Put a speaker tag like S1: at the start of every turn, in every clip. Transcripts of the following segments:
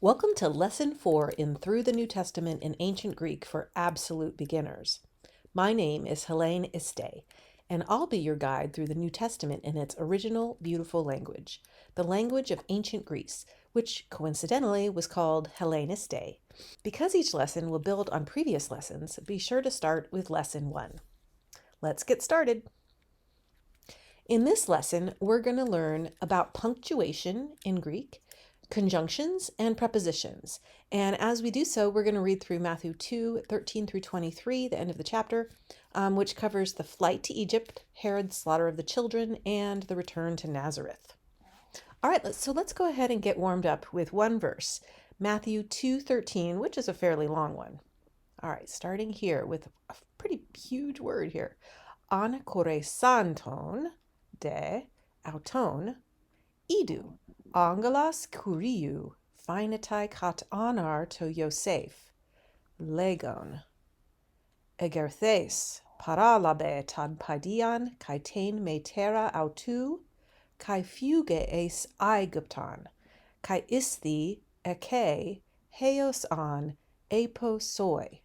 S1: Welcome to Lesson 4 in Through the New Testament in Ancient Greek for Absolute Beginners. My name is Helene Iste, and I'll be your guide through the New Testament in its original, beautiful language, the language of ancient Greece, which coincidentally was called Helleniste. Because each lesson will build on previous lessons, be sure to start with Lesson 1. Let's get started. In this lesson, we're going to learn about punctuation in Greek, conjunctions, and prepositions. And as we do so, we're going to read through Matthew 2:13 through 23, the end of the chapter, which covers the flight to Egypt, Herod's slaughter of the children, and the return to Nazareth. All right, so let's go ahead and get warmed up with one verse, Matthew 2:13, which is a fairly long one. All right, starting here with a pretty huge word here. An koresanton de auton idu angelos kuriou phainatai kat anar to Yosef legon egerthes paralabe tad paidian kai tain metera autu kai fuge es Aegypton kai isthi eke heos an eposoi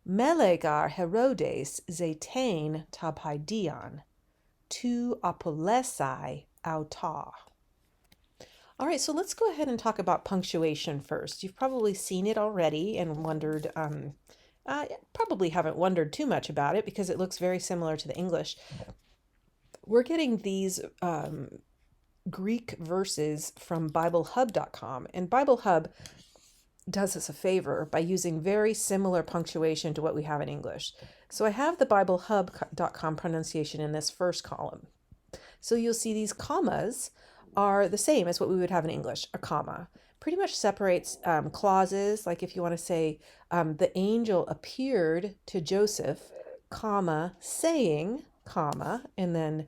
S1: melegar Herodes zetain tapaidian tu apolesai auta. All right, so let's go ahead and talk about punctuation first. You've probably seen it already and wondered, probably haven't wondered too much about it because it looks very similar to the English. We're getting these Greek verses from BibleHub.com, and BibleHub does us a favor by using very similar punctuation to what we have in English. So I have the BibleHub.com pronunciation in this first column. So you'll see these commas are the same as what we would have in English. A comma pretty much separates clauses, like if you want to say the angel appeared to Joseph, comma, saying, comma, and then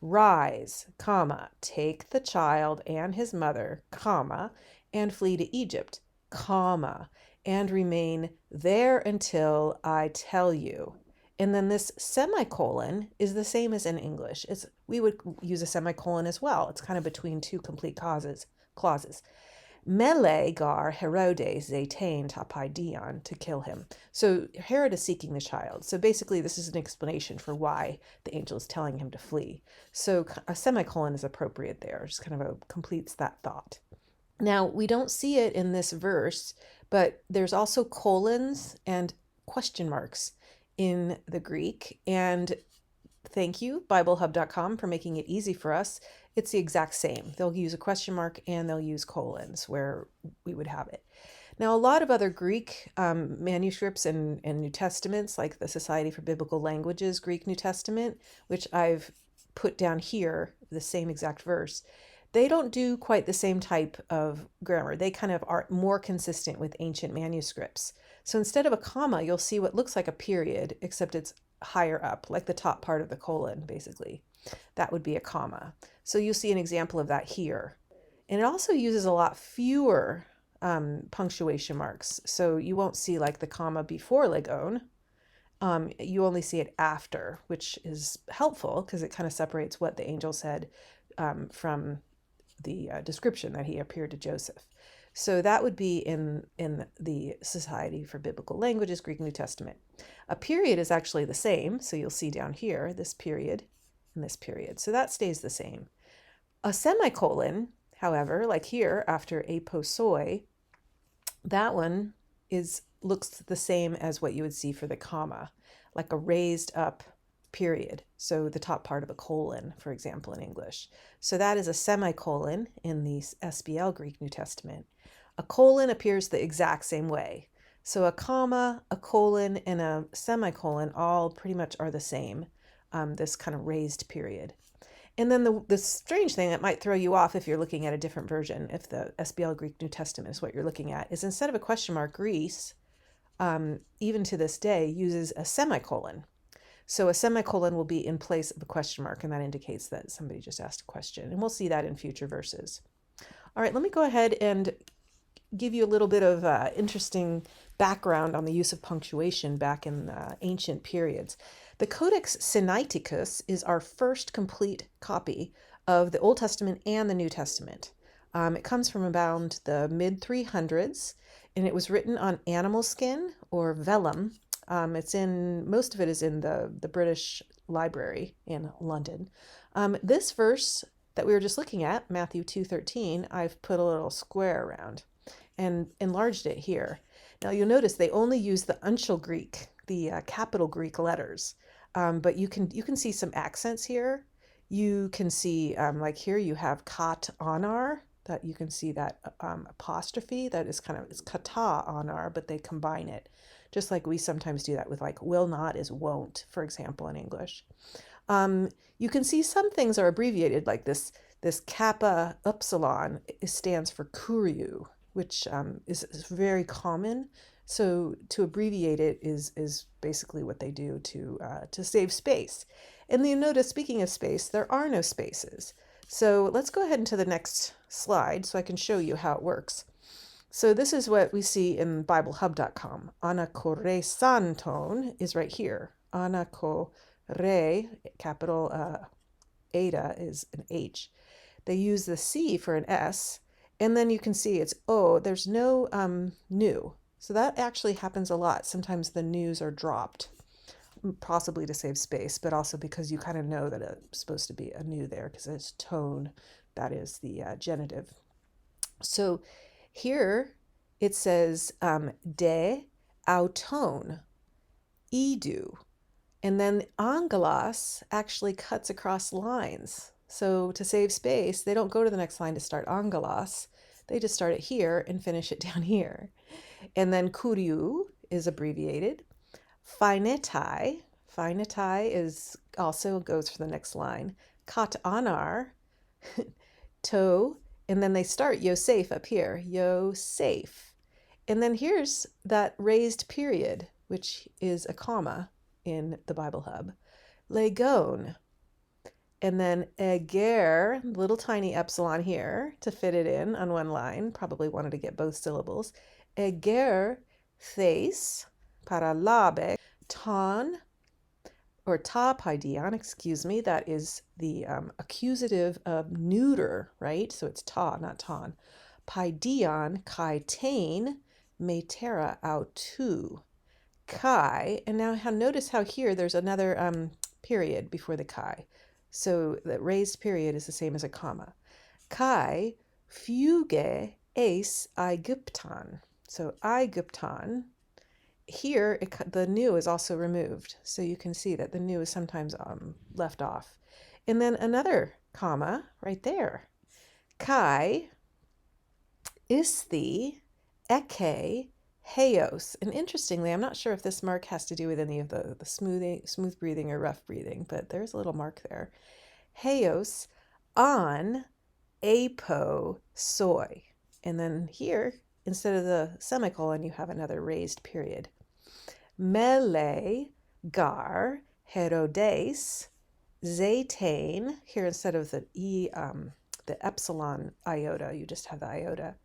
S1: rise, comma, take the child and his mother, comma, and flee to Egypt, comma, and remain there until I tell you. And then this semicolon is the same as in English. We would use a semicolon as well. It's kind of between two complete clauses. Mele gar Herodes zetain tapaidian, to kill him. So Herod is seeking the child. So basically this is an explanation for why the angel is telling him to flee. So a semicolon is appropriate there. Just kind of completes that thought. Now, we don't see it in this verse, but there's also colons and question marks in the Greek. And thank you, BibleHub.com, for making it easy for us. It's the exact same. They'll use a question mark and they'll use colons where we would have it. Now, a lot of other Greek manuscripts and New Testaments, like the Society for Biblical Languages Greek New Testament, which I've put down here, the same exact verse, they don't do quite the same type of grammar. They kind of are more consistent with ancient manuscripts. So instead of a comma, you'll see what looks like a period, except it's higher up, like the top part of the colon, basically. That would be a comma. So you'll see an example of that here. And it also uses a lot fewer punctuation marks. So you won't see like the comma before legon. You only see it after, which is helpful because it kind of separates what the angel said from the description that he appeared to Joseph. So that would be in the Society for Biblical Languages, Greek New Testament. A period is actually the same. So you'll see down here, this period and this period. So that stays the same. A semicolon, however, like here after aposoi, that one looks the same as what you would see for the comma, like a raised up period. So the top part of a colon, for example, in English. So that is a semicolon in the SBL Greek New Testament. A colon appears the exact same way. So a comma, a colon, and a semicolon all pretty much are the same, this kind of raised period. And then the strange thing that might throw you off if you're looking at a different version, if the SBL Greek New Testament is what you're looking at, is instead of a question mark, Greece, even to this day, uses a semicolon. So a semicolon will be in place of a question mark, and that indicates that somebody just asked a question. And we'll see that in future verses. All right, let me go ahead and give you a little bit of interesting background on the use of punctuation back in ancient periods. The Codex Sinaiticus is our first complete copy of the Old Testament and the New Testament. It comes from around the mid 300s, and it was written on animal skin or vellum. Most of it is in the British Library in London. This verse that we were just looking at, Matthew 2:13, I've put a little square around and enlarged it here. Now you'll notice they only use the uncial Greek, the capital Greek letters, but you can see some accents here. You can see like here you have kat anar, that you can see that apostrophe that is it's kata anar, but they combine it, just like we sometimes do that with like will not is won't, for example, in English. You can see some things are abbreviated, like this kappa upsilon stands for kuriou, which is very common. So to abbreviate it is basically what they do to save space. And you notice, speaking of space, there are no spaces. So let's go ahead into the next slide so I can show you how it works. So this is what we see in BibleHub.com. Anakoresanton is right here. Anakore, capital Eta is an H. They use the C for an S, and then you can see it's O. There's no nu. So that actually happens a lot. Sometimes the news are dropped, possibly to save space, but also because you kind of know that it's supposed to be a nu there because it's tone. That is the genitive. So here it says de auton, edu. And then angelos actually cuts across lines. So to save space, they don't go to the next line to start angelos. They just start it here and finish it down here. And then kuriou is abbreviated. Phanetai is also goes for the next line. Kat anar, to, and then they start Yosef up here. Yosef. And then here's that raised period, which is a comma in the Bible Hub. Legon. And then eger, little tiny epsilon here to fit it in on one line. Probably wanted to get both syllables. Eger thes para labe ton, or ta paidion, excuse me. That is the accusative of neuter, right? So it's ta, not ton. Paidion kai tain metera autu. Kai, and now notice how here there's another period before the kai. So the raised period is the same as a comma. Kai fuge eis Aegypton. So Aegypton, here the nu is also removed. So you can see that the nu is sometimes left off. And then another comma right there. Kai isthi eke Heos. And interestingly, I'm not sure if this mark has to do with any of the smooth breathing or rough breathing, but there's a little mark there. Heos on apo soy. And then here, instead of the semicolon, you have another raised period. Mele gar Herodes Zatain. Here, instead of the epsilon iota, you just have the iota.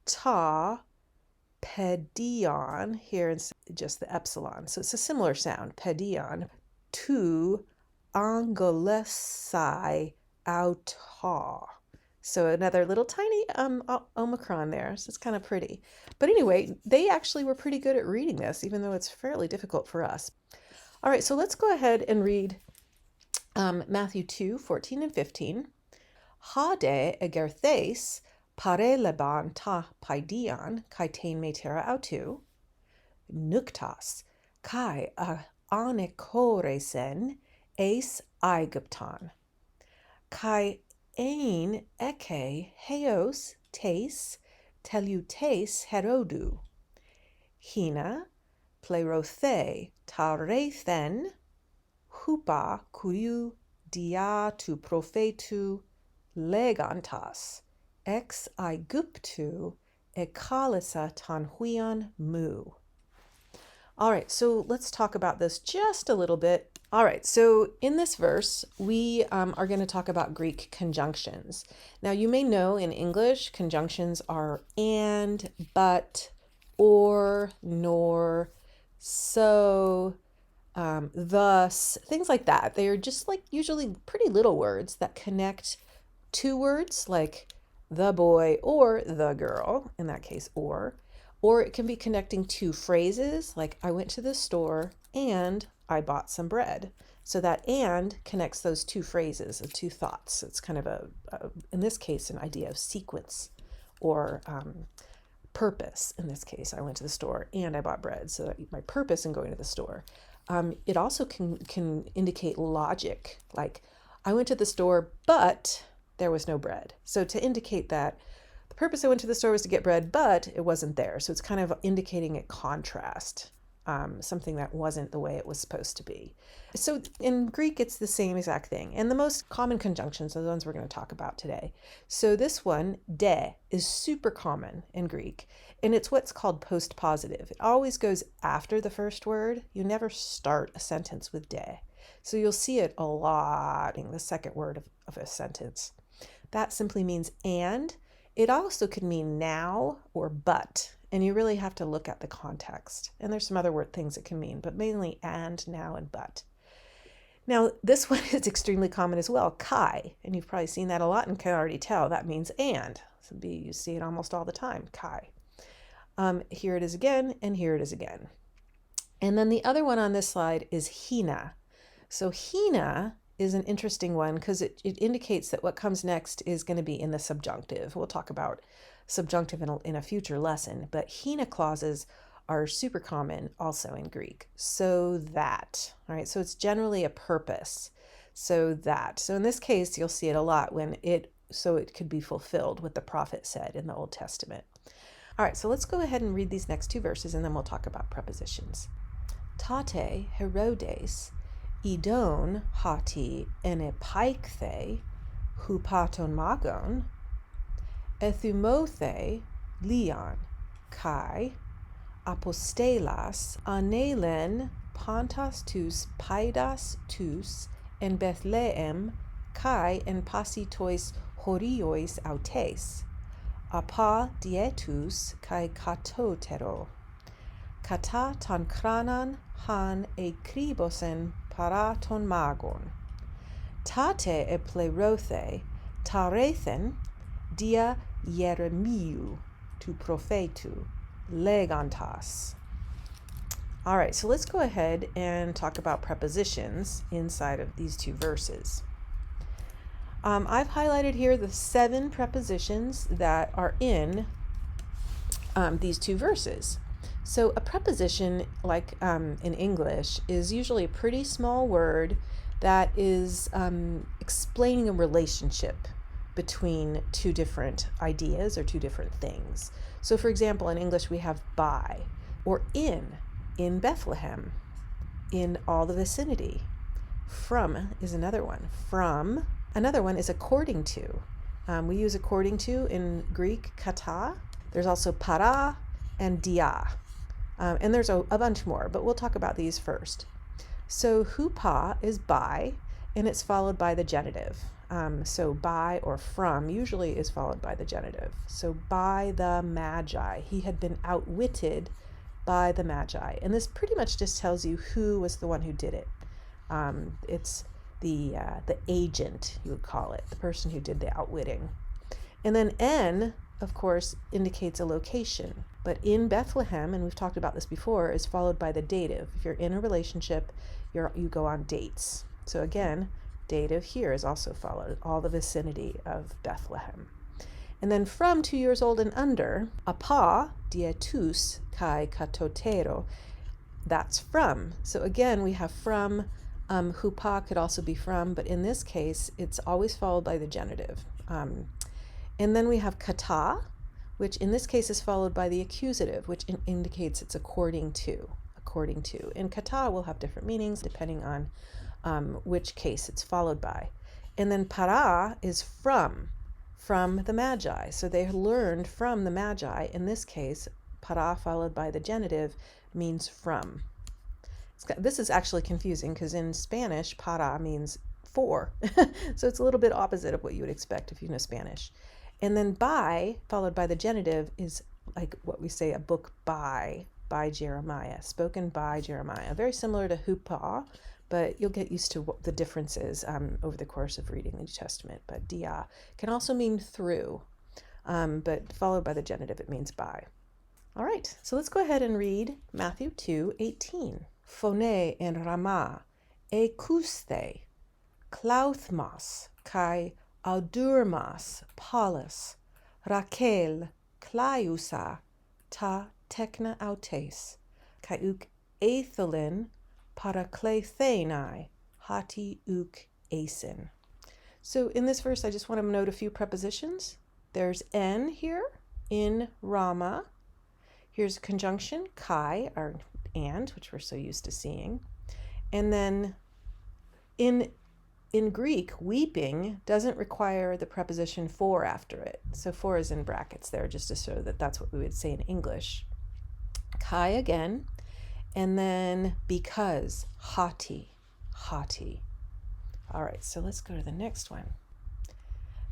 S1: Ta pedion, here it's just the epsilon. So it's a similar sound, pedion. Tu angolesai auta. So another little tiny omicron there. So it's kind of pretty. But anyway, they actually were pretty good at reading this, even though it's fairly difficult for us. All right, so let's go ahead and read Matthew 2:14 and 15. Hade egerthes pare leban ta paidion kai tain metera autu, nuktas kai anekoresen eis Aegypton, kai ein eke heos tes telutes herodu, hina plerothe tarethen hupa kuriou dia tu prophetu legantas ex Aegyptu ekalisa tanhuion mu. All right, so let's talk about this just a little bit. All right, so in this verse, we are going to talk about Greek conjunctions. Now, you may know in English, conjunctions are and, but, or, nor, so, thus, things like that. They are just like usually pretty little words that connect two words like the boy or the girl, in that case, or it can be connecting two phrases like I went to the store and I bought some bread. So that and connects those two phrases, the two thoughts. It's kind of in this case, an idea of sequence or purpose. In this case, I went to the store and I bought bread. So that my purpose in going to the store. It also can indicate logic, like I went to the store, but there was no bread. So to indicate that the purpose I went to the store was to get bread, but it wasn't there. So it's kind of indicating a contrast, something that wasn't the way it was supposed to be. So in Greek, it's the same exact thing. And the most common conjunctions are the ones we're going to talk about today. So this one, de, is super common in Greek, and it's what's called postpositive. It always goes after the first word. You never start a sentence with de. So you'll see it a lot in the second word of a sentence. That simply means and. It also could mean now or but, and you really have to look at the context. And there's some other things it can mean, but mainly and, now, and but. Now, this one is extremely common as well, kai, and you've probably seen that a lot and can already tell that means and. So you see it almost all the time, kai. Here it is again, and here it is again. And then the other one on this slide is hina. So hina is an interesting one because it indicates that what comes next is going to be in the subjunctive. We'll talk about subjunctive in a future lesson, but hina clauses are super common also in Greek. So that, all right, so it's generally a purpose. So that. So in this case, you'll see it a lot when it could be fulfilled what the prophet said in the Old Testament. All right, so let's go ahead and read these next two verses and then we'll talk about prepositions. Tate Herodes idon hati enepaikhthe hupaton magon ethumothe leon kai apostelas anelen pantas tus paidas tus en Bethlehem kai en pasitois horiois autes apa dietus kai katotero kata ton kranan han ekribosen para ton magon. Tate eplerothe tarethen dia Jeremiu tu prophetu legantas. All right, so let's go ahead and talk about prepositions inside of these two verses. I've highlighted here the 7 prepositions that are in these two verses. So a preposition, like in English, is usually a pretty small word that is explaining a relationship between two different ideas or two different things. So for example, in English we have by, or in Bethlehem, in all the vicinity. From is another one. From, another one is according to. We use according to in Greek, kata. There's also para and dia. And there's a bunch more, but we'll talk about these first. So hupa is by, and it's followed by the genitive. So by or from usually is followed by the genitive. So by the Magi. He had been outwitted by the Magi. And this pretty much just tells you who was the one who did it. It's the agent, you would call it, the person who did the outwitting. And then en, of course, indicates a location. But in Bethlehem, and we've talked about this before, is followed by the dative. If you're in a relationship, you go on dates. So again, dative here is also followed, all the vicinity of Bethlehem. And then from 2 years old and under, apa dietus kai katotero, that's from. So again, we have from. Hupa could also be from, but in this case, it's always followed by the genitive. And then we have kata, which in this case is followed by the accusative, which indicates it's according to. And kata will have different meanings depending on which case it's followed by. And then para is from the Magi. So they learned from the Magi. In this case, para followed by the genitive means from. This is actually confusing because in Spanish, para means for. So it's a little bit opposite of what you would expect if you know Spanish. And then by, followed by the genitive, is like what we say, a book by Jeremiah, spoken by Jeremiah. Very similar to hupa, but you'll get used to what the differences over the course of reading the New Testament. But dia can also mean through. but followed by the genitive, it means by. All right, so let's go ahead and read Matthew 2:18. Phone en Rama, ekouste, klauthmas, kai audurmas, paulus, Rakel, klaiusa, ta tekna autes, kai uk aethelin, paraklethenai, hati uk asin. So in this verse, I just want to note a few prepositions. There's en here, in Rama. Here's a conjunction, kai, or and, which we're so used to seeing. And then in Greek, weeping doesn't require the preposition for after it. So for is in brackets there, just to show that that's what we would say in English. Kai again, and then because, hati. All right, so let's go to the next one.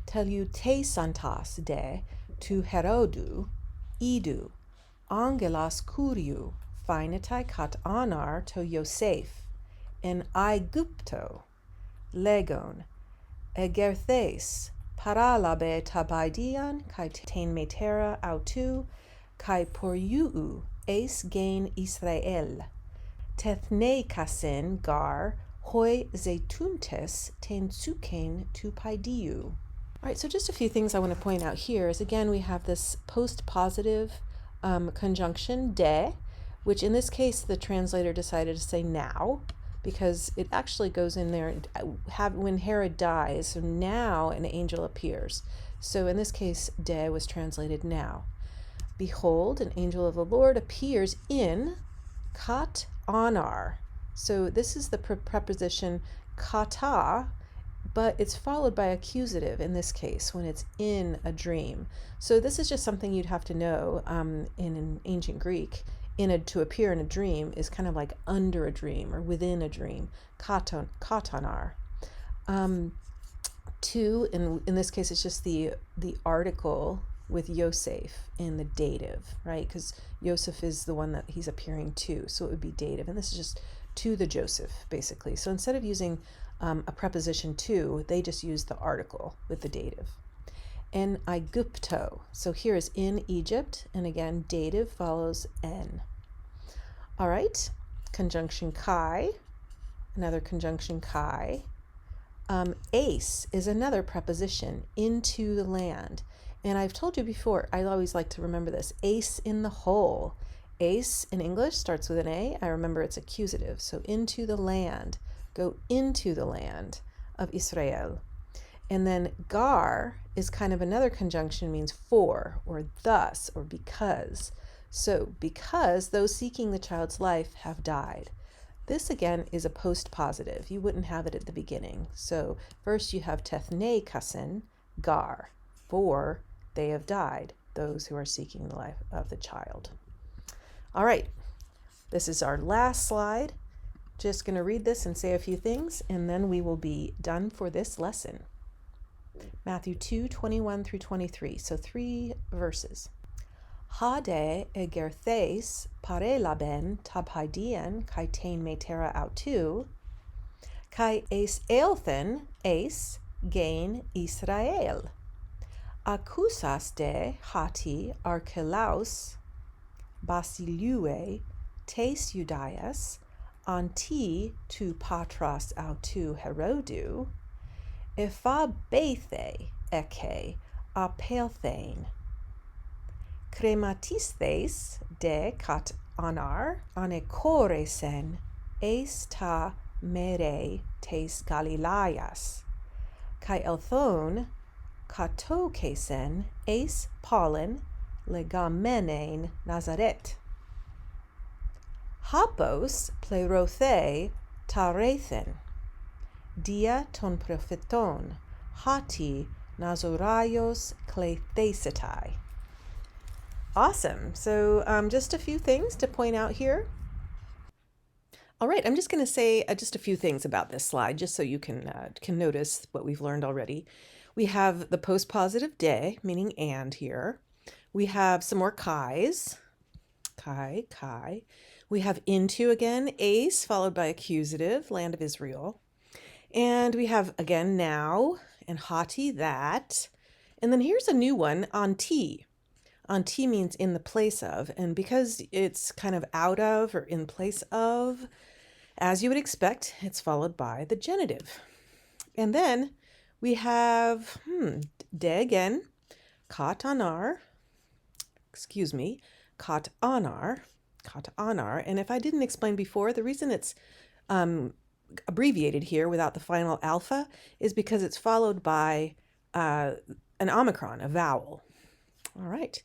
S1: Teleutesantas de tu Herodu, idu, angelas kuriou, phainatai kat anar to Yosef, en Aegypto, legon, egerthes, paralabe tabaidian, kai ten metera autu, kai poriou, eis gain Israel, tethnekasin gar, hoi zeituntes ten suken tu paidiu. All right, so just a few things I want to point out here is, again, we have this postpositive conjunction, de, which in this case the translator decided to say now, because it actually goes in there when Herod dies, so now an angel appears. So in this case, de was translated now. Behold, an angel of the Lord appears in kat anar. So this is the preposition kata, but it's followed by accusative in this case when it's in a dream. So this is just something you'd have to know in an ancient Greek. To appear in a dream is kind of like under a dream or within a dream. Katanar. To, in this case, it's just the article with Yosef in the dative, right? Because Yosef is the one that he's appearing to, so it would be dative. And this is just to the Joseph, basically. So instead of using a preposition to, they just use the article with the dative. En Aegypto. So here is in Egypt, and again, dative follows en. All right, conjunction kai, another conjunction kai. Ace is another preposition, into the land. And I've told you before, I always like to remember this, ace in the hole. Ace in English starts with an A. I remember it's accusative, so into the land. Go into the land of Israel. And then gar is kind of another conjunction, means for, or thus, or because. So because those seeking the child's life have died. This again is a postpositive. You wouldn't have it at the beginning. So first you have tethnekasin, gar, for they have died, those who are seeking the life of the child. All right, this is our last slide. Just going to read this and say a few things, and then we will be done for this lesson. Matthew 2:21 through 23, so 3 verses. Hade egerthes parelaben tabhaidian kai tein metera autu, kai eis eilthen eis gain Israel. Acusas de hati archelaus basiliue tes Judaeas anti tu patras autu Herodu, epha bethe eke apelthein. Crematistes de kat anar anecoresen eis ta mere tes Galileas, kai elthon katokesen eis Paulin legamenein Nazaret. Hapos plerothe tarethen, dia ton propheton, hati Nazoraios klethesetai. Awesome. So just a few things to point out here. All right, I'm just going to say just a few things about this slide, just so you can notice what we've learned already. We have the postpositive de, meaning and here. We have some more kais, kai. We have into again, ace, followed by accusative, land of Israel. And we have again now, and hati, that. And then here's a new one, anti. Anti means in the place of, and because it's kind of out of or in place of, as you would expect, it's followed by the genitive. And then we have de again, kat anar, kat anar. And if I didn't explain before, the reason it's abbreviated here without the final alpha is because it's followed by an omicron, a vowel. All right.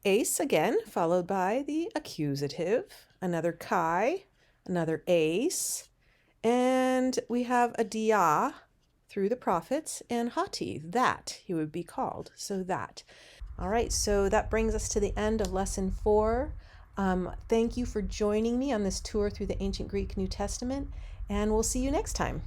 S1: Ace again, followed by the accusative, another kai, another ace, and we have a dia through the prophets, and hati, that he would be called, so that. All right, so that brings us to the end of lesson 4. Thank you for joining me on this tour through the ancient Greek New Testament, and we'll see you next time.